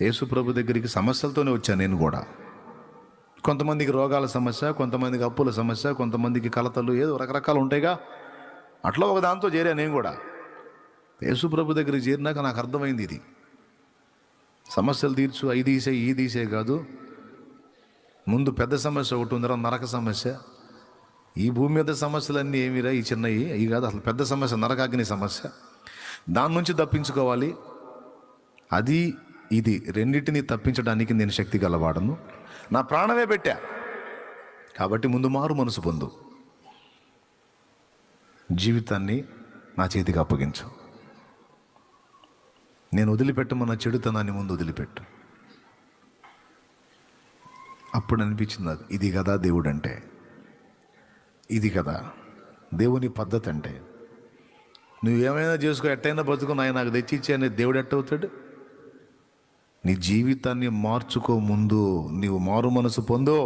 యేసు ప్రభు దగ్గరికి సమస్యలతోనే వచ్చాను నేను కూడా. కొంతమందికి రోగాల సమస్య, కొంతమందికి అప్పుల సమస్య, కొంతమందికి కలతలు, ఏదో రకరకాలు ఉంటాయిగా. అట్లా ఒక దాంతో చేరా నేను కూడా. యేసు ప్రభు దగ్గరికి చేరినాక నాకు అర్థమైంది, ఇది సమస్యలు తీర్చు, అవి తీసే ఈ తీసే కాదు. ముందు పెద్ద సమస్య ఒకటి ఉందిరా, నరక సమస్య. ఈ భూమి మీద సమస్యలన్నీ ఏమిరా, ఈ చిన్నవి ఇవి కాదు, అసలు పెద్ద సమస్య నరకాగ్ని సమస్య. దాని నుంచి తప్పించుకోవాలి. అది ఇది రెండింటినీ తప్పించడానికి నేను శక్తి గలవాడను, నా ప్రాణమే పెట్టా. కాబట్టి ముందు మారు మనసు పొందు, జీవితాన్ని నా చేతికి అప్పగించు. నేను వదిలిపెట్టమన్న చెడుతనాన్ని ముందు వదిలిపెట్టు. అప్పుడు అనిపించింది నాకు, ఇది కదా దేవుడు అంటే, ఇది కదా దేవుని పద్ధతి అంటే. నువ్వేమైనా చేసుకో, ఎట్టయినా బతుకు, నాయన నాకు తెచ్చిచ్చే అనే దేవుడు ఎట్టవుతాడు? నీ జీవితాన్ని మార్చుకో, ముందు నీవు మారు మనసు పొందో.